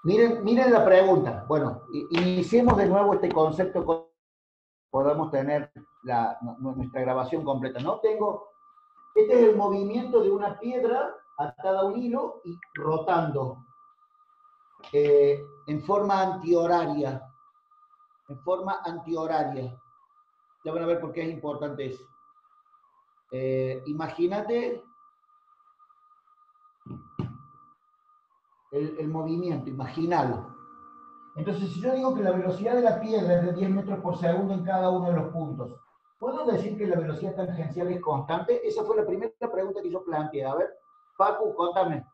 Miren la pregunta. Bueno, iniciemos de nuevo este concepto, podamos tener nuestra grabación completa. No tengo, este es el movimiento de una piedra atada a un hilo y rotando en forma antihoraria. En forma antihoraria. Ya van a ver por qué es importante eso. Imagínate el movimiento, imagínalo. Entonces, si yo digo que la velocidad de la piedra es de 10 metros por segundo en cada uno de los puntos, ¿puedo decir que la velocidad tangencial es constante? Esa fue la primera pregunta que yo planteé. A ver, Facu, contame.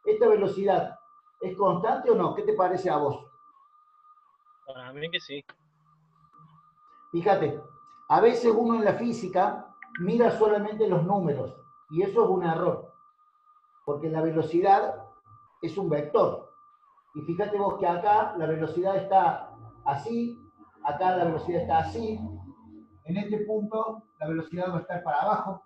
¿Esta velocidad es constante o no? ¿Qué te parece a vos? Para mí que sí. Fíjate, a veces uno en la física mira solamente los números y eso es un error, porque la velocidad es un vector. Y fíjate vos que acá la velocidad está así, acá la velocidad está así, en este punto la velocidad va a estar para abajo.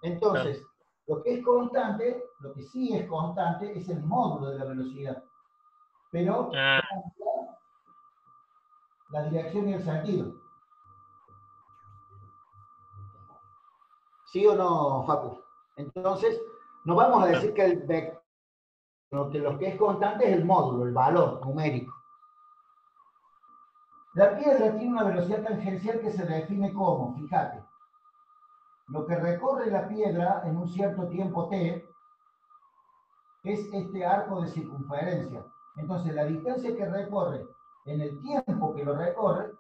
Entonces, lo que es constante, lo que sí es constante, es el módulo de la velocidad. Pero cambia la dirección y el sentido. ¿Sí o no, Facu? Entonces, no vamos a decir que el vector, que lo que es constante es el módulo, el valor numérico. La piedra tiene una velocidad tangencial que se define como, fíjate, lo que recorre la piedra en un cierto tiempo t es este arco de circunferencia. Entonces, la distancia que recorre en el tiempo que lo recorre,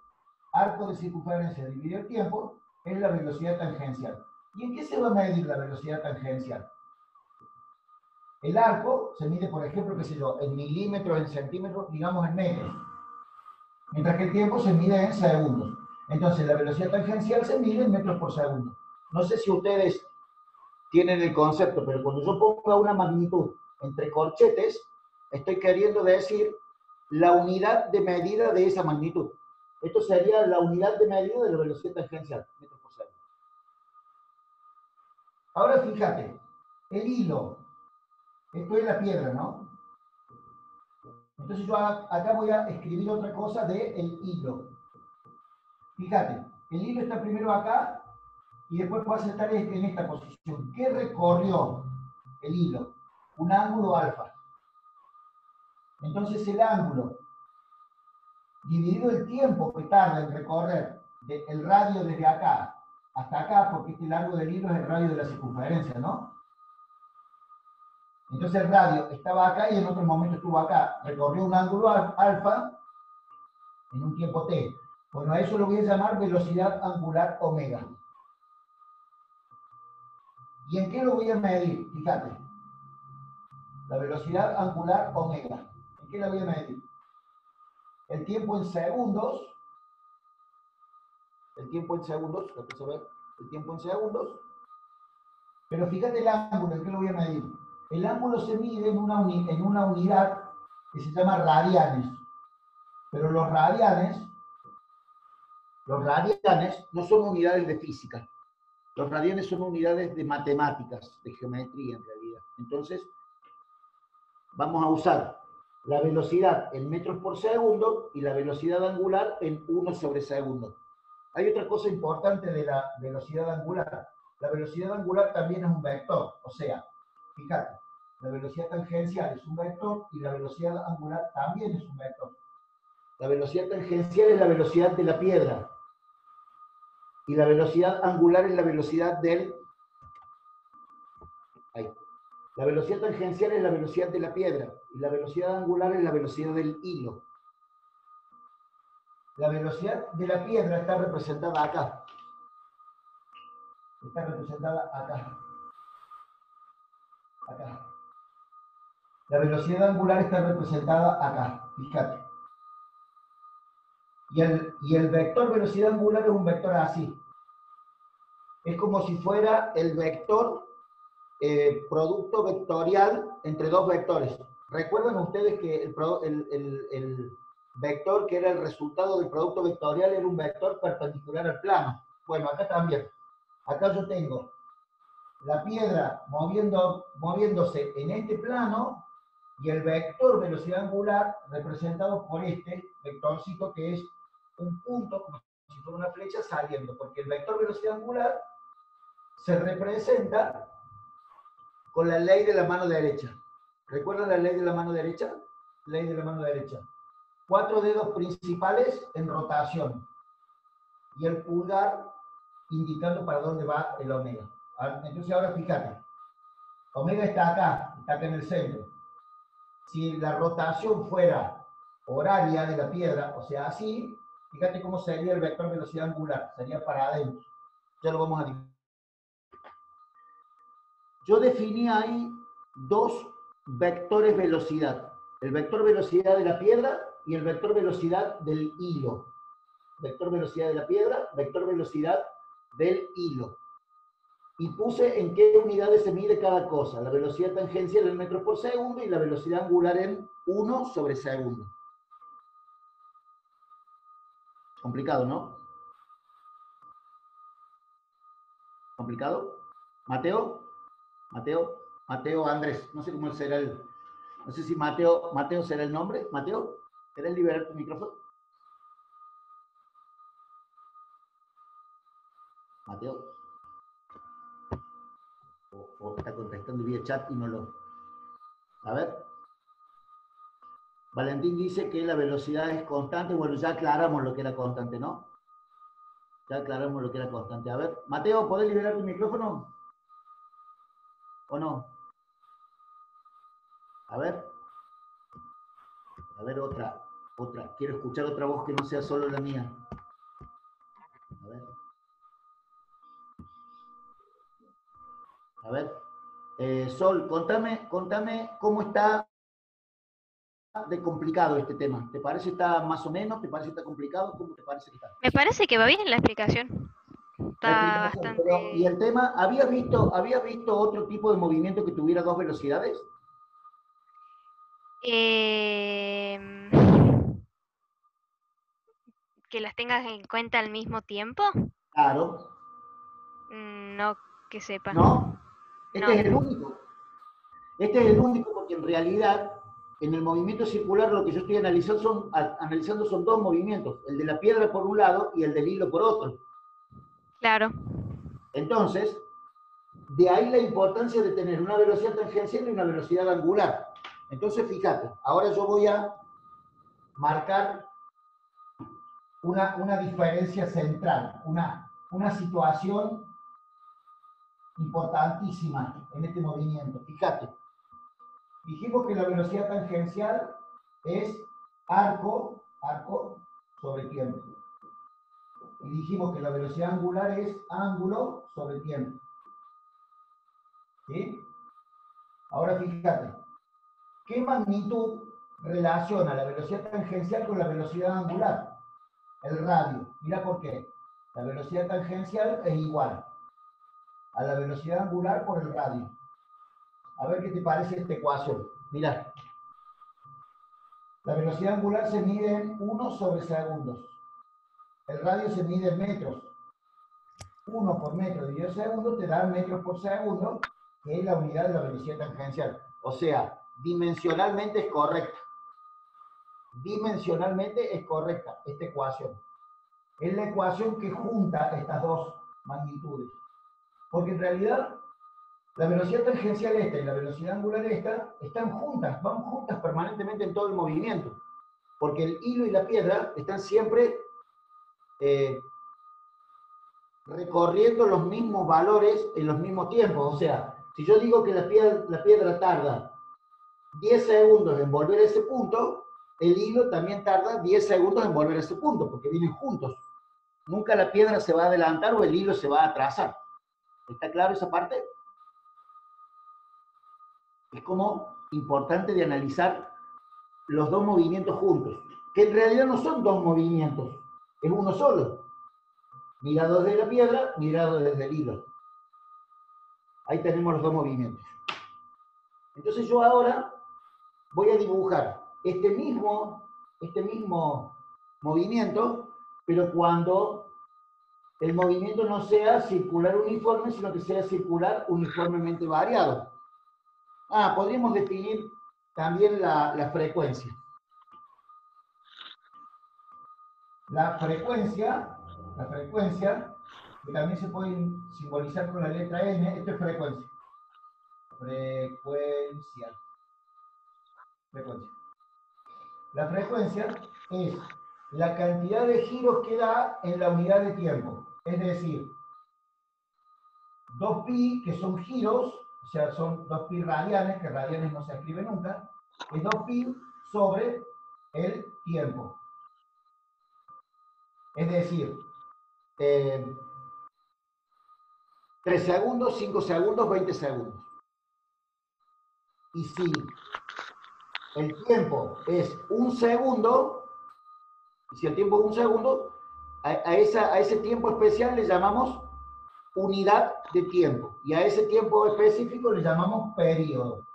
arco de circunferencia dividido el tiempo, es la velocidad tangencial. ¿Y en qué se va a medir la velocidad tangencial? El arco se mide, por ejemplo, qué sé yo, en milímetros, en centímetros, digamos en metros. Mientras que el tiempo se mide en segundos. Entonces, la velocidad tangencial se mide en metros por segundo. No sé si ustedes tienen el concepto, pero cuando yo ponga una magnitud entre corchetes, estoy queriendo decir la unidad de medida de esa magnitud. Esto sería la unidad de medida de la velocidad tangencial, metros por segundo. Ahora fíjate, el hilo, esto es la piedra, ¿no? Entonces yo acá voy a escribir otra cosa de el hilo. Fíjate, el hilo está primero acá y después pasa a estar en esta posición. ¿Qué recorrió el hilo? Un ángulo alfa. Entonces el ángulo, dividido el tiempo que tarda en recorrer el radio desde acá hasta acá, porque este largo del hilo es el radio de la circunferencia, ¿no? Entonces el radio estaba acá y en otro momento estuvo acá. Recorrió un ángulo alfa en un tiempo t. Bueno, a eso lo voy a llamar velocidad angular omega. ¿Y en qué lo voy a medir? Fíjate. La velocidad angular omega. ¿En qué la voy a medir? El tiempo en segundos. El tiempo en segundos. El tiempo en segundos. Pero fíjate el ángulo, ¿en qué lo voy a medir? El ángulo se mide en una unidad que se llama radianes. Pero los radianes no son unidades de física. Los radianes son unidades de matemáticas, de geometría en realidad. Entonces, vamos a usar la velocidad en metros por segundo y la velocidad angular en 1 sobre segundo. Hay otra cosa importante de la velocidad angular. La velocidad angular también es un vector, o sea, fíjate, la velocidad tangencial es un vector y la velocidad angular también es un vector. La velocidad tangencial es la velocidad de la piedra y la velocidad angular es la velocidad del... Ahí. La velocidad tangencial es la velocidad de la piedra y la velocidad angular es la velocidad del hilo. La velocidad de la piedra está representada acá. Está representada acá. Acá. La velocidad angular está representada acá. Fíjate. Y el vector velocidad angular es un vector así. Es como si fuera el vector producto vectorial entre dos vectores. ¿Recuerdan ustedes que el vector que era el resultado del producto vectorial era un vector perpendicular al plano? Bueno, acá también. Acá yo tengo la piedra moviéndose en este plano y el vector velocidad angular representado por este vectorcito que es un punto, como si fuera una flecha saliendo, porque el vector velocidad angular se representa con la ley de la mano derecha. ¿Recuerdan la ley de la mano derecha? Ley de la mano derecha. 4 dedos principales en rotación y el pulgar indicando para dónde va el omega. Entonces ahora fíjate, omega está acá en el centro. Si la rotación fuera horaria de la piedra, o sea, así, fíjate cómo sería el vector velocidad angular, sería para adentro. Ya lo vamos a dibujar. Yo definí ahí dos vectores velocidad. El vector velocidad de la piedra y el vector velocidad del hilo. Vector velocidad de la piedra, vector velocidad del hilo. Y puse en qué unidades se mide cada cosa. La velocidad tangencial en metros por segundo y la velocidad angular en 1 sobre segundo. Complicado, ¿no? ¿Complicado? ¿Mateo? Mateo Andrés. No sé cómo será el... No sé si Mateo será el nombre. Mateo, ¿querés liberar tu micrófono? Mateo. O está contestando vía chat y no lo... A ver. Valentín dice que la velocidad es constante. Bueno, ya aclaramos lo que era constante, ¿no? Ya aclaramos lo que era constante. A ver, Mateo, ¿podés liberar tu micrófono? ¿O no? A ver, otra. Quiero escuchar otra voz que no sea solo la mía. A ver. Sol, contame cómo está de complicado este tema. ¿Te parece que está más o menos? ¿Te parece que está complicado? ¿Cómo te parece que está? Me parece que va bien la explicación. Está bastante... Pero, ¿y el tema? ¿Habías visto otro tipo de movimiento que tuviera dos velocidades? ¿Que las tengas en cuenta al mismo tiempo? Claro. No que sepa. ¿No? Este No. es el único. Este es el único porque en realidad en el movimiento circular lo que yo estoy analizando son dos movimientos, el de la piedra por un lado y el del hilo por otro. Claro. Entonces, de ahí la importancia de tener una velocidad tangencial y una velocidad angular. Entonces, fíjate, ahora yo voy a marcar una diferencia central, una situación importantísima en este movimiento. Fíjate, dijimos que la velocidad tangencial es arco sobre tiempo. Y dijimos que la velocidad angular es ángulo sobre tiempo. ¿Sí? Ahora fíjate, ¿qué magnitud relaciona la velocidad tangencial con la velocidad angular? El radio. Mira por qué. La velocidad tangencial es igual a la velocidad angular por el radio. A ver qué te parece esta ecuación. Mira. La velocidad angular se mide en 1 sobre segundos. El radio se mide en metros. 1 por metro dividido segundo te da metros por segundo, que es la unidad de la velocidad tangencial. O sea, dimensionalmente es correcta. Dimensionalmente es correcta esta ecuación. Es la ecuación que junta estas dos magnitudes. Porque en realidad la velocidad tangencial esta y la velocidad angular esta están juntas, van juntas permanentemente en todo el movimiento. Porque el hilo y la piedra están siempre recorriendo los mismos valores en los mismos tiempos. O sea, si yo digo que la piedra tarda 10 segundos en volver a ese punto, el hilo también tarda 10 segundos en volver a ese punto, porque vienen juntos. Nunca la piedra se va a adelantar o el hilo se va a atrasar. ¿Está claro esa parte? Es como importante de analizar los dos movimientos juntos, que en realidad no son dos movimientos, es uno solo. Mirado desde la piedra, mirado desde el hilo. Ahí tenemos los dos movimientos. Entonces yo ahora voy a dibujar este mismo movimiento, pero cuando el movimiento no sea circular uniforme, sino que sea circular uniformemente variado. Podríamos definir también la frecuencia. La frecuencia, que también se puede simbolizar con la letra N, esto es frecuencia. Frecuencia. La frecuencia es la cantidad de giros que da en la unidad de tiempo. Es decir, 2pi, que son giros, o sea, son 2pi radianes, que radianes no se escribe nunca, es 2pi sobre el tiempo. Es decir, 3 segundos, 5 segundos, 20 segundos. Y si el tiempo es 1 segundo, a ese tiempo especial le llamamos unidad de tiempo. Y a ese tiempo específico le llamamos periodo.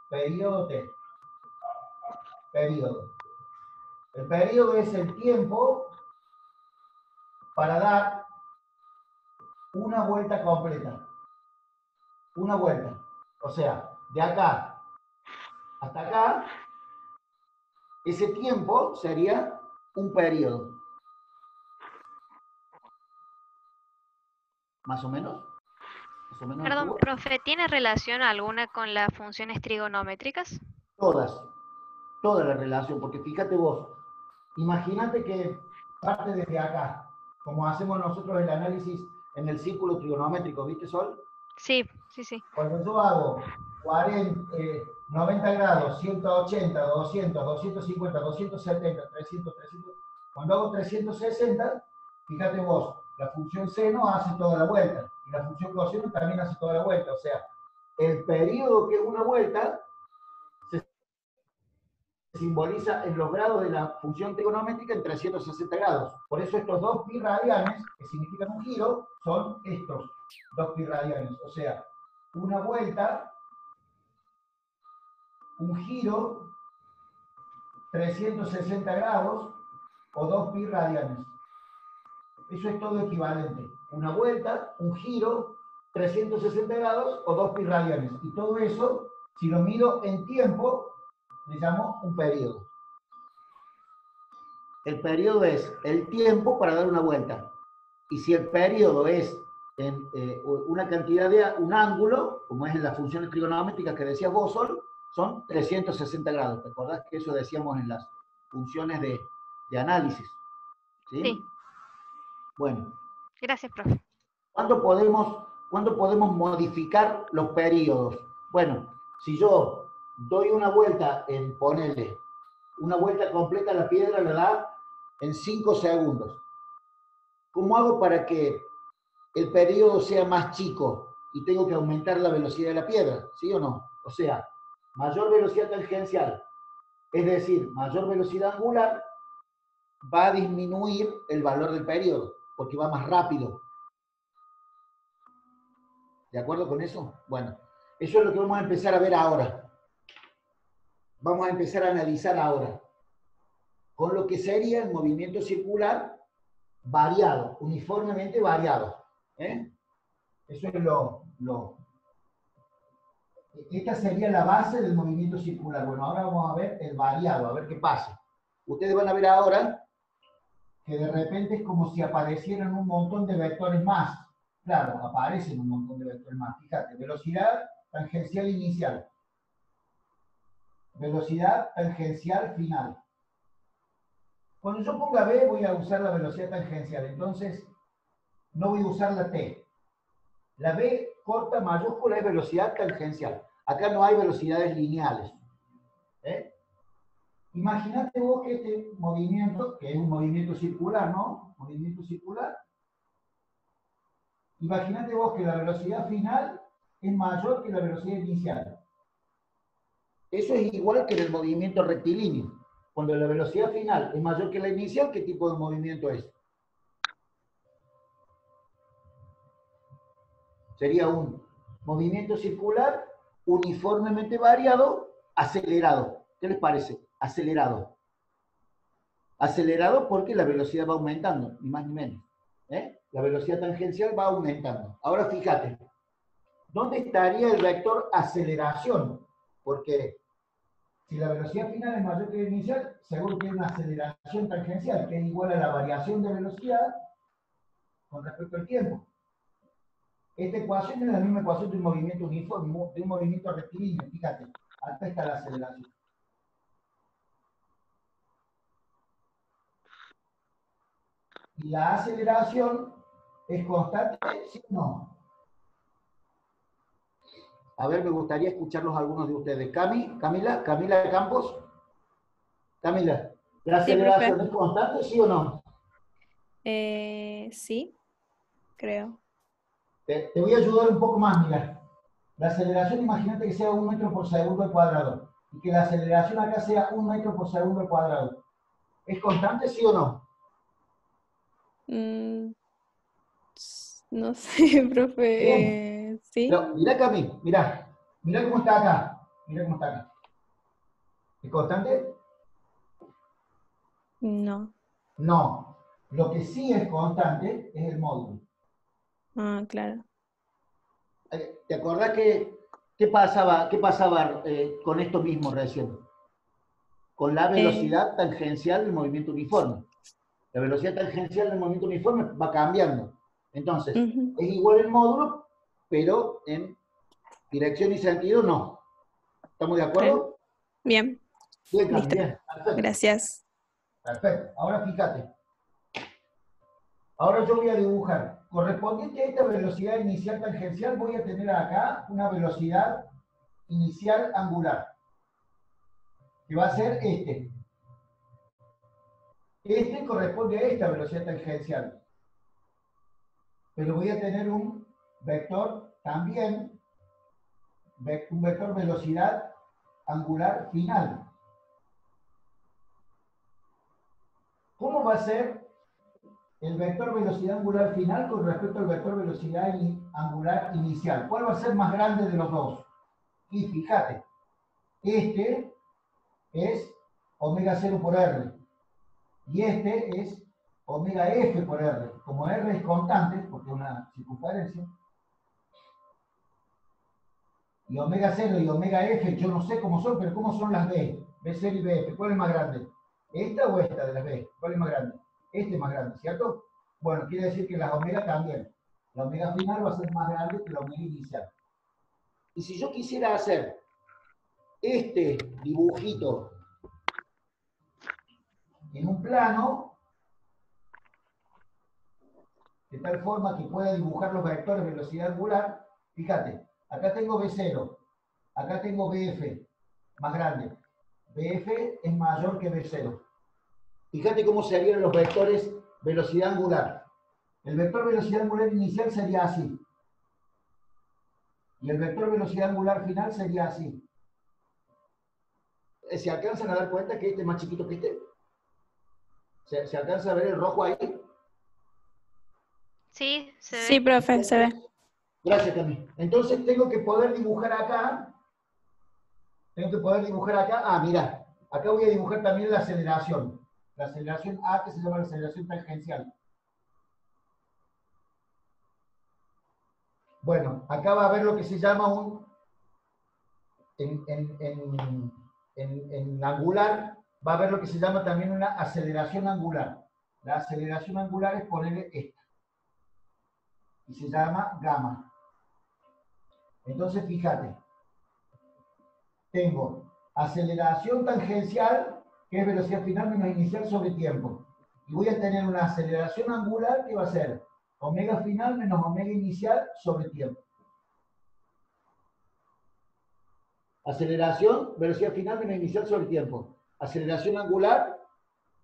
Periodo T. Periodo. El periodo es el tiempo para dar una vuelta completa. Una vuelta. O sea, de acá hasta acá, ese tiempo sería un periodo. ¿Más o menos? ¿Más o menos? Perdón, profe, ¿tiene relación alguna con las funciones trigonométricas? Toda la relación, porque fíjate vos, imagínate que parte desde acá, como hacemos nosotros el análisis en el círculo trigonométrico, ¿viste, Sol? Sí, sí, sí. Cuando yo hago 90 grados, 180, 200, 250, 270, 300, cuando hago 360, fíjate vos, la función seno hace toda la vuelta, y la función coseno también hace toda la vuelta, o sea, el periodo que es una vuelta se simboliza en los grados de la función trigonométrica en 360 grados. Por eso estos 2 pi radianes, que significan un giro, son estos 2 pi radianes. O sea, una vuelta, un giro, 360 grados o 2 pi radianes. Eso es todo equivalente. Una vuelta, un giro, 360 grados o 2 pi radianes. Y todo eso, si lo mido en tiempo, le llamo un periodo. El periodo es el tiempo para dar una vuelta. Y si el periodo es en una cantidad de un ángulo, como es en las funciones trigonométricas que decías vos, Sol, son 360 grados. ¿Te acordás que eso decíamos en las funciones de análisis? ¿Sí? Sí. Bueno. Gracias, profe. ¿Cuándo podemos modificar los periodos? Bueno, si yo doy una vuelta ponerle una vuelta completa a la piedra, la da en 5 segundos. ¿Cómo hago para que el periodo sea más chico y tengo que aumentar la velocidad de la piedra? ¿Sí o no? O sea, mayor velocidad tangencial, es decir, mayor velocidad angular, va a disminuir el valor del periodo, porque va más rápido. ¿De acuerdo con eso? Bueno, eso es lo que vamos a empezar a ver ahora. Vamos a empezar a analizar ahora, con lo que sería el movimiento circular variado, uniformemente variado. Eso es esta sería la base del movimiento circular. Bueno, ahora vamos a ver el variado, a ver qué pasa. Ustedes van a ver ahora que de repente es como si aparecieran un montón de vectores más. Claro, aparecen un montón de vectores más. Fíjate, velocidad tangencial inicial. Velocidad tangencial final. Cuando yo ponga B voy a usar la velocidad tangencial, entonces no voy a usar la T. La B corta mayúscula es velocidad tangencial. Acá no hay velocidades lineales. Imagínate vos que este movimiento, que es un movimiento circular, ¿no? Movimiento circular. Imagínate vos que la velocidad final es mayor que la velocidad inicial. Eso es igual que en el movimiento rectilíneo. Cuando la velocidad final es mayor que la inicial, ¿qué tipo de movimiento es? Sería un movimiento circular uniformemente variado, acelerado. ¿Qué les parece? Acelerado. Acelerado porque la velocidad va aumentando, ni más ni menos. La velocidad tangencial va aumentando. Ahora fíjate, ¿dónde estaría el vector aceleración? Porque Si la velocidad final es mayor que la inicial, seguro que hay una aceleración tangencial, que es igual a la variación de velocidad con respecto al tiempo. Esta ecuación es la misma ecuación de un movimiento uniforme, de un movimiento rectilíneo, fíjate, acá está la aceleración. Y la aceleración es constante, ¿sí o no? A ver, me gustaría escucharlos a algunos de ustedes. Camila Campos. Camila, ¿la Sí, aceleración profe. es constante, sí o no? Sí, creo. Te voy a ayudar un poco más, mira. La aceleración, imagínate que sea 1 metro por segundo al cuadrado. Y que la aceleración acá sea 1 metro por segundo al cuadrado. ¿Es constante, sí o no? Mm, no sé, Bien. profe. Sí, Pero mira, Cami, mira. Mira cómo está acá. Mira cómo está acá. ¿Es constante? no. No. Lo que sí es constante es el módulo. Ah, claro. ¿Te acordás qué pasaba con esto mismo recién? Con la velocidad tangencial del movimiento uniforme. La velocidad tangencial del movimiento uniforme va cambiando. Entonces, Ujú. es igual el módulo, pero en dirección y sentido no. ¿Estamos de Claro. acuerdo? Bien, Bien, Cami, listo. bien. Perfecto. Gracias. Perfecto. Ahora fíjate. Ahora yo voy a dibujar. Correspondiente a esta velocidad inicial tangencial, voy a tener acá una velocidad inicial angular, que va a ser este. Este corresponde a esta velocidad tangencial. Pero voy a tener un vector también, un vector velocidad angular final. ¿Cómo va a ser el vector velocidad angular final con respecto al vector velocidad angular inicial? ¿Cuál va a ser más grande de los dos? Y fíjate, este es omega 0 por R. Y este es omega F por R. Como R es constante, porque es una circunferencia, y omega 0 y omega F, yo no sé cómo son, pero ¿cómo son las B? B0 y BF, ¿cuál es más grande? ¿Esta o esta de las B? ¿Cuál es más grande? Este es más grande, ¿cierto? Bueno, quiere decir que las omega también. La omega final va a ser más grande que la omega inicial. Y si yo quisiera hacer este dibujito en un plano, de tal forma que pueda dibujar los vectores de velocidad angular, fíjate, acá tengo B0, acá tengo BF, más grande. BF es mayor que B0. Fíjate cómo serían los vectores velocidad angular. El vector velocidad angular inicial sería así. Y el vector velocidad angular final sería así. ¿Se alcanzan a dar cuenta que este es más chiquito que este? ¿Se alcanza a ver el rojo ahí? Sí, se ve. Sí, profe, se ve. Gracias, Cami. Entonces tengo que poder dibujar acá. Ah, mira. Acá voy a dibujar también la aceleración. La aceleración A, que se llama la aceleración tangencial. Bueno, acá va a haber lo que se llama un... En angular va a haber lo que se llama también una aceleración angular. La aceleración angular es ponerle esta. Y se llama gamma. Entonces, fíjate. Tengo aceleración tangencial, que es velocidad final menos inicial sobre tiempo. Y voy a tener una aceleración angular que va a ser omega final menos omega inicial sobre tiempo. Aceleración, velocidad final menos inicial sobre tiempo. Aceleración angular,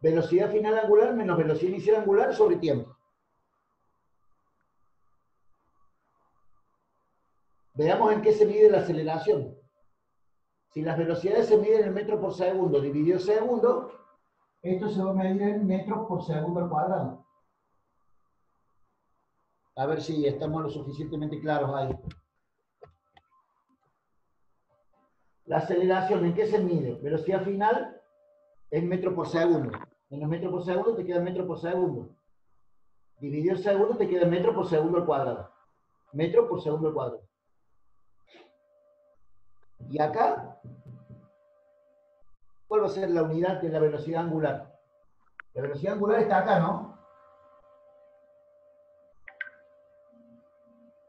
velocidad final angular menos velocidad inicial angular sobre tiempo. Veamos en qué se mide la aceleración. Si las velocidades se miden en metros por segundo dividido segundo, esto se va a medir en metros por segundo al cuadrado. A ver si estamos lo suficientemente claros ahí. La aceleración, ¿en qué se mide? Velocidad final en metros por segundo. Menos metro por segundo te queda metro por segundo. Dividido segundo te queda metro por segundo al cuadrado. Metro por segundo al cuadrado. Y acá ¿Cuál va a ser la unidad de la velocidad angular? La velocidad angular está acá, ¿no?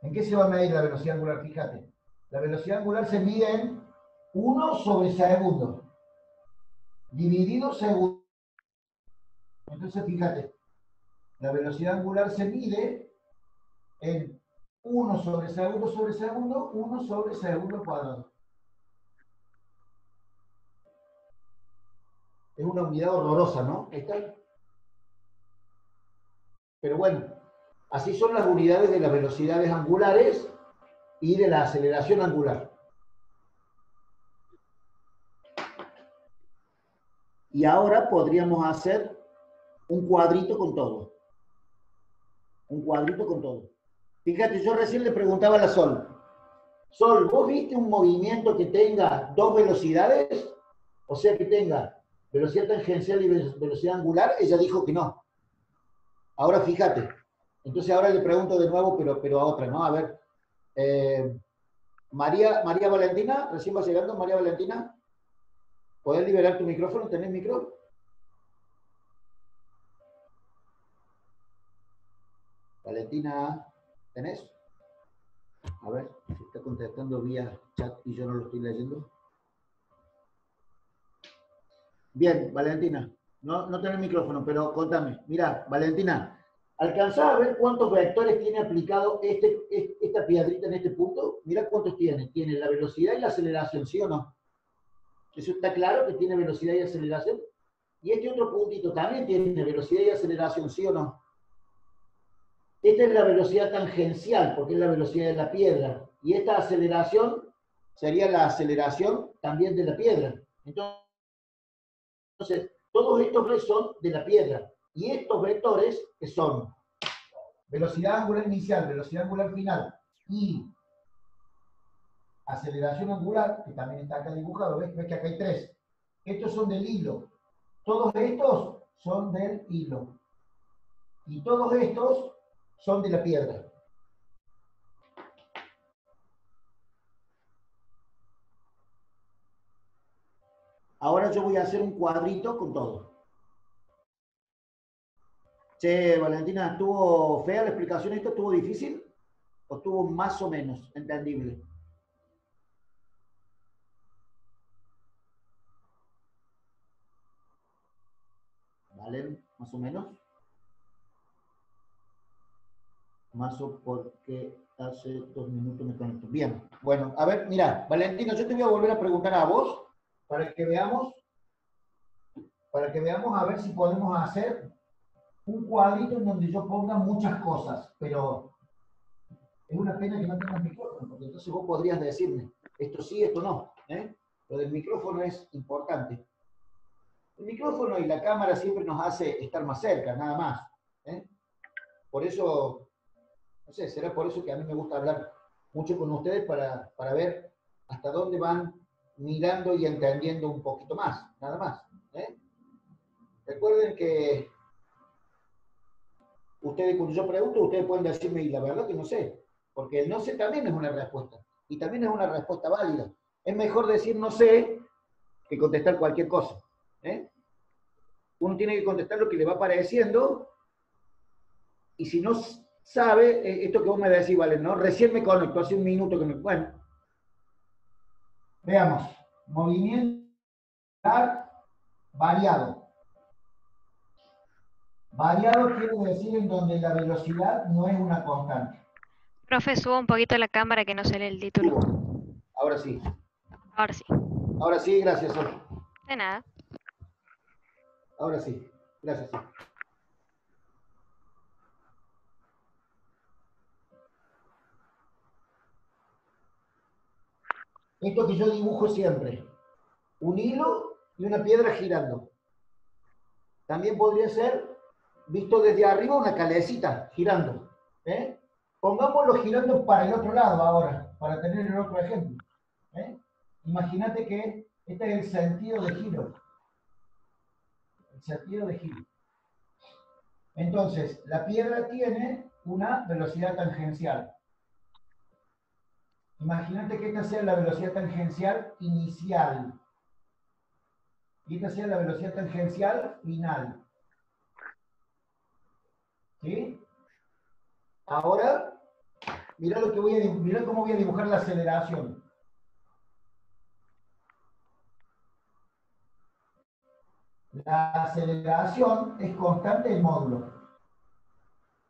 ¿En qué se va a medir la velocidad angular? Fíjate. La velocidad angular se mide en 1 sobre segundo, dividido segundo. Entonces, fíjate, la velocidad angular se mide en 1 sobre segundo, 1 sobre segundo cuadrado. Es una unidad horrorosa, ¿no? Esta. Pero bueno, así son las unidades de las velocidades angulares y de la aceleración angular. Y ahora podríamos hacer un cuadrito con todo. Un cuadrito con todo. Fíjate, yo recién le preguntaba a la Sol. Sol, ¿vos viste un movimiento que tenga dos velocidades? O sea, que tenga velocidad tangencial y velocidad angular. Ella dijo que no. Ahora fíjate. Entonces ahora le pregunto de nuevo, pero a otra, ¿no? A ver. María Valentina, recién va llegando. María Valentina, ¿podés liberar tu micrófono? ¿Tenés micrófono? Valentina, ¿tenés? A ver, si está contestando vía chat y yo no lo estoy leyendo. Bien, Valentina, no tenés micrófono, pero contame. Mira, Valentina, ¿alcanzás a ver cuántos vectores tiene aplicado esta piedrita en este punto? Mira cuántos tiene. Tiene la velocidad y la aceleración, ¿sí o no? ¿Eso está claro que tiene velocidad y aceleración? Y este otro puntito también tiene velocidad y aceleración, ¿sí o no? Esta es la velocidad tangencial, porque es la velocidad de la piedra. Y esta aceleración sería la aceleración también de la piedra. Entonces, todos estos vectores son de la piedra. Y estos vectores, que son velocidad angular inicial, velocidad angular final y aceleración angular, que también está acá dibujado, ¿ves que acá hay tres? Estos son del hilo. Todos estos son del hilo. Y todos estos son de la piedra. Ahora yo voy a hacer un cuadrito con todo. Che, Valentina, ¿estuvo fea la explicación esto? ¿Estuvo difícil? ¿O estuvo más o menos entendible? ¿Vale? ¿Más o menos? Más o porque hace 2 minutos me conecto. Bien, bueno, a ver, mira, Valentina, yo te voy a volver a preguntar a vos para que veamos a ver si podemos hacer un cuadrito en donde yo ponga muchas cosas, pero es una pena que no tengas micrófono, porque entonces vos podrías decirme, esto sí, esto no, ¿eh? Lo del micrófono es importante. El micrófono y la cámara siempre nos hace estar más cerca, nada más, ¿eh? Por eso, no sé, será por eso que a mí me gusta hablar mucho con ustedes para ver hasta dónde van mirando y entendiendo un poquito más, nada más, ¿eh? Recuerden que ustedes, cuando yo pregunto, ustedes pueden decirme, y la verdad que no sé, porque el no sé también es una respuesta, y también es una respuesta válida. Es mejor decir no sé que contestar cualquier cosa, ¿eh? Uno tiene que contestar lo que le va pareciendo, y si no sabe, esto que vos me decís, vale, ¿no? Recién me conecto, hace 1 minuto que me... Bueno. Veamos. Movimiento variado. Variado quiere decir en donde la velocidad no es una constante. Profe, suba un poquito la cámara que no se lee el título. Ahora sí. Ahora sí. Ahora sí, gracias, Sol. De nada. Ahora sí, gracias. Esto que yo dibujo siempre, un hilo y una piedra girando. También podría ser, visto desde arriba, una calecita girando, ¿eh? Pongámoslo girando para el otro lado ahora, para tener el otro ejemplo, ¿eh? Imagínate que este es el sentido de giro. El sentido de giro. Entonces, la piedra tiene una velocidad tangencial. Imagínate que esta sea la velocidad tangencial inicial. Y esta sería la velocidad tangencial final. ¿Sí? Ahora, mirá mirá cómo voy a dibujar la aceleración. La aceleración es constante en módulo.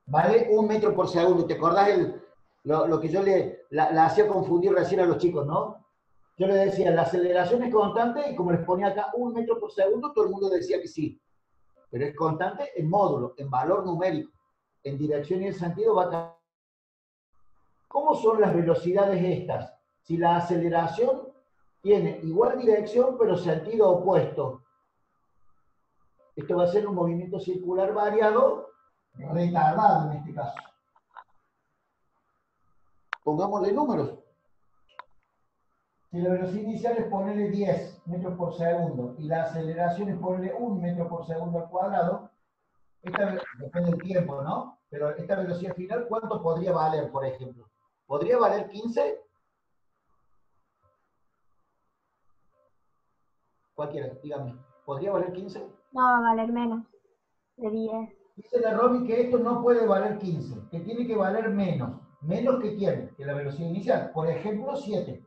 Vale 1 metro por segundo. ¿Te acordás lo que yo la hacía confundir recién a los chicos, no? Yo les decía, la aceleración es constante y como les ponía acá 1 metro por segundo, todo el mundo decía que sí. Pero es constante en módulo, en valor numérico. En dirección y en sentido va a cambiar. ¿Cómo son las velocidades estas? Si la aceleración tiene igual dirección, pero sentido opuesto. Esto va a ser un movimiento circular variado, retardado en este caso. Pongámosle números. Si la velocidad inicial es ponerle 10 metros por segundo y la aceleración es ponerle 1 metro por segundo al cuadrado, depende del tiempo, ¿no? Pero esta velocidad final, ¿cuánto podría valer, por ejemplo? ¿Podría valer 15? Cualquiera, dígame. ¿Podría valer 15? No va a valer menos de 10. Dice la Romy que esto no puede valer 15, que tiene que valer menos. ¿Menos que quién? Que la velocidad inicial. Por ejemplo, 7.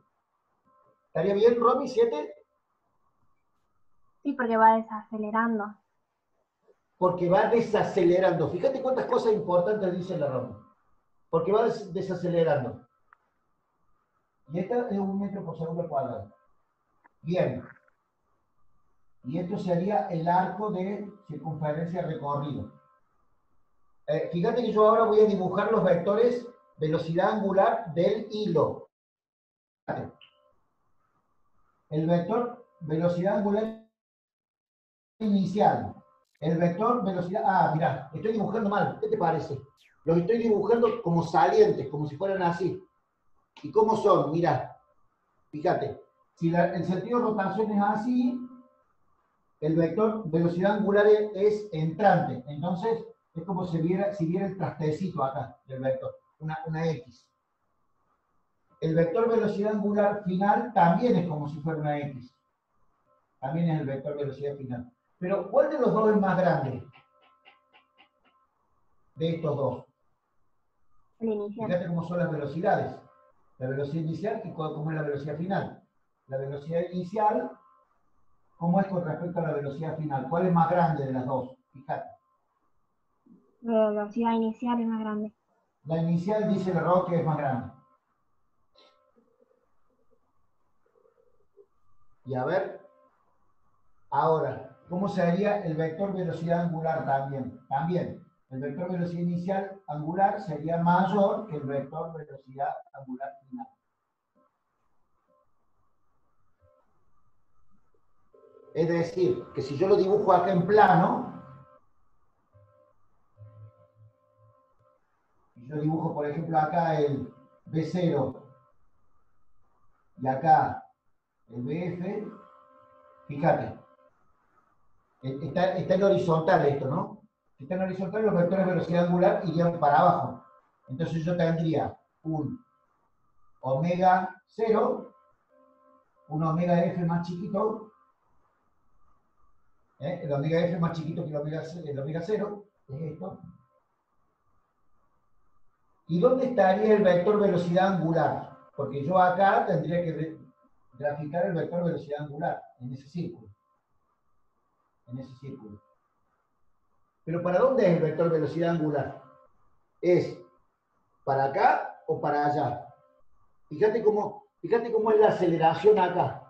¿Estaría bien, Romy, 7? Sí, porque va desacelerando. Porque va desacelerando. Fíjate cuántas cosas importantes dice la Romy. Porque va desacelerando. Y esta es 1 metro por segundo al cuadrado. Bien. Y esto sería el arco de circunferencia recorrido. Fíjate que yo ahora voy a dibujar los vectores velocidad angular del hilo. El vector velocidad angular inicial. El vector velocidad... Ah, mirá, estoy dibujando mal. ¿Qué te parece? Los estoy dibujando como salientes, como si fueran así. ¿Y cómo son? Mirá. Fíjate. Si el sentido de rotación es así, el vector velocidad angular es entrante. Entonces, es como si viera el trastecito acá del vector, una X. El vector velocidad angular final también es como si fuera una X. También es el vector velocidad final. Pero, ¿cuál de los dos es más grande? De estos dos. El inicial. Fíjate cómo son las velocidades. La velocidad inicial y cómo es la velocidad final. La velocidad inicial, ¿cómo es con respecto a la velocidad final? ¿Cuál es más grande de las dos? Fíjate. La velocidad inicial es más grande. La inicial dice el error que es más grande. Y a ver, ahora, ¿cómo se haría el vector velocidad angular también? También, el vector velocidad inicial angular sería mayor que el vector velocidad angular final. Es decir, que si yo lo dibujo acá en plano, y yo dibujo, por ejemplo, acá el B0 y acá el BF, fíjate, está en horizontal esto, ¿no? Si está en horizontal, los vectores de velocidad angular irían para abajo. Entonces yo tendría un omega 0, un omega F más chiquito, el omega F más chiquito que el omega 0, es esto. ¿Y dónde estaría el vector velocidad angular? Porque yo acá tendría que graficar el vector velocidad angular, en ese círculo. En ese círculo. Pero ¿para dónde es el vector velocidad angular? ¿Es para acá o para allá? Fíjate cómo es la aceleración acá.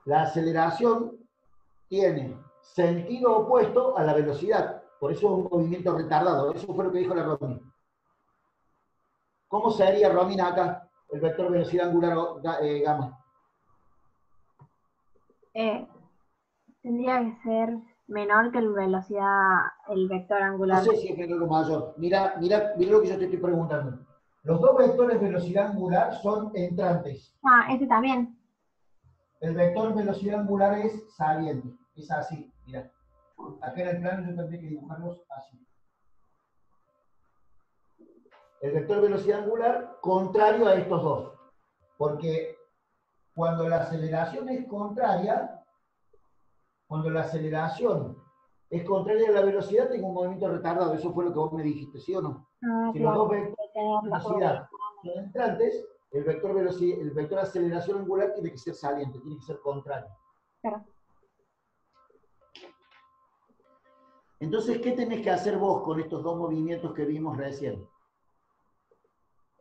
La aceleración tiene sentido opuesto a la velocidad. Por eso es un movimiento retardado. Eso fue lo que dijo la Romina. ¿Cómo se haría, Romina, acá el vector velocidad angular gamma? Tendría que ser menor que el vector No angular. sé si es menor o mayor. Mira lo que yo te estoy preguntando. Los dos vectores velocidad angular son entrantes. Ah, este también. El vector velocidad angular es saliente. Es así, mira. Acá en el plano yo tendría que dibujarlos así. El vector velocidad angular contrario a estos dos. Porque cuando la aceleración es contraria, cuando la aceleración es contraria a la velocidad, tengo un movimiento retardado. Eso fue lo que vos me dijiste, ¿sí o no? Ah, Si los claro. dos vectores de velocidad son entrantes, el vector velocidad, el vector aceleración angular tiene que ser saliente, tiene que ser contrario. Claro. Entonces, ¿qué tenés que hacer vos con estos dos movimientos que vimos recién?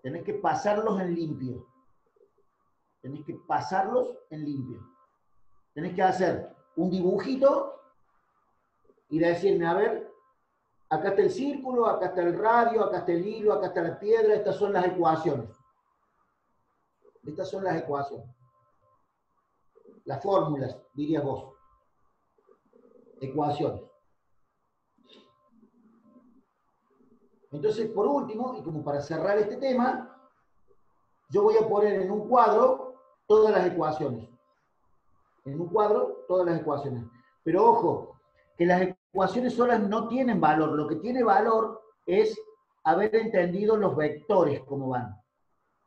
Tenés que pasarlos en limpio. Tenés que pasarlos en limpio. Tenés que hacer un dibujito y decirme, a ver, acá está el círculo, acá está el radio, acá está el hilo, acá está la piedra, estas son las ecuaciones. Estas son las ecuaciones. Las fórmulas, dirías vos. Ecuaciones. Entonces, por último, y como para cerrar este tema, yo voy a poner en un cuadro todas las ecuaciones. En un cuadro, todas las ecuaciones. Pero ojo, que las ecuaciones solas no tienen valor. Lo que tiene valor es haber entendido los vectores, cómo van.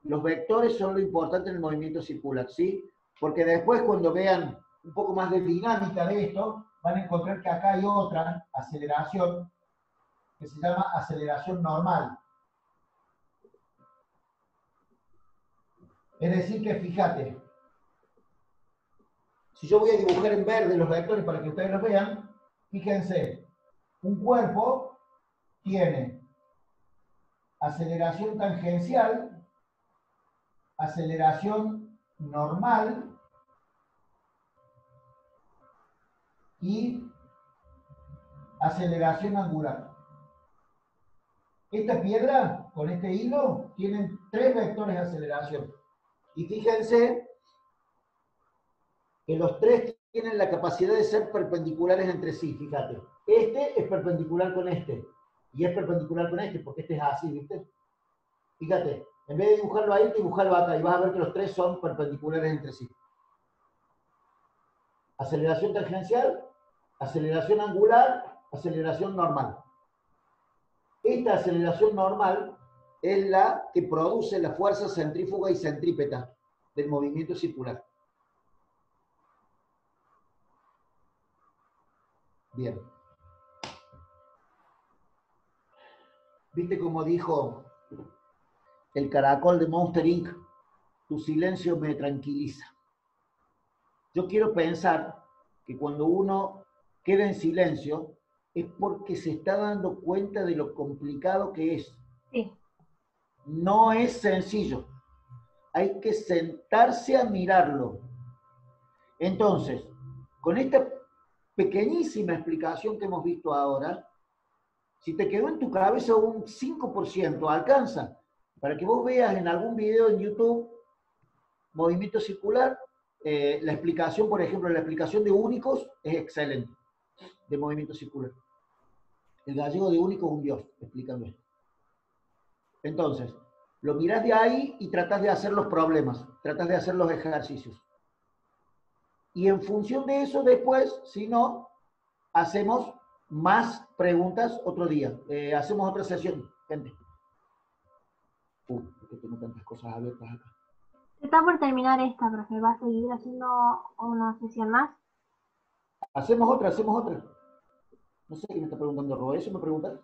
Los vectores son lo importante en el movimiento circular, ¿sí? Porque después, cuando vean un poco más de dinámica de esto, van a encontrar que acá hay otra aceleración que se llama aceleración normal. Es decir que, fíjate, si yo voy a dibujar en verde los vectores para que ustedes los vean, fíjense, un cuerpo tiene aceleración tangencial, aceleración normal y aceleración angular. Esta piedra, con este hilo, tienen 3 vectores de aceleración. Y fíjense que los 3 tienen la capacidad de ser perpendiculares entre sí, fíjate. Este es perpendicular con este, y es perpendicular con este, porque este es así, ¿viste? Fíjate, en vez de dibujarlo ahí, dibujarlo acá, y vas a ver que los 3 son perpendiculares entre sí. Aceleración tangencial, aceleración angular, aceleración normal. Esta aceleración normal es la que produce la fuerza centrífuga y centrípeta del movimiento circular. Bien. ¿Viste cómo dijo el caracol de Monster Inc? Tu silencio me tranquiliza. Yo quiero pensar que cuando uno queda en silencio es porque se está dando cuenta de lo complicado que es. Sí. No es sencillo. Hay que sentarse a mirarlo. Entonces, con esta pequeñísima explicación que hemos visto ahora, si te quedó en tu cabeza un 5%, alcanza para que vos veas en algún video en YouTube movimiento circular. La explicación, por ejemplo, la explicación de únicos es excelente, de movimiento circular. El gallego de único es un dios, explicando esto. Entonces, lo mirás de ahí y tratás de hacer los problemas, tratás de hacer los ejercicios. Y en función de eso, después, si no, hacemos más preguntas otro día. Hacemos otra sesión, gente. Porque tengo tantas cosas abiertas acá. Está por terminar esta, profe. ¿Va a seguir haciendo una sesión más? Hacemos otra, hacemos otra. No sé qué me está preguntando Ro, ¿eso me preguntas?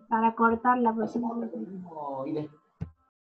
Para cortarla, por Hacemos otra con el mismo idea.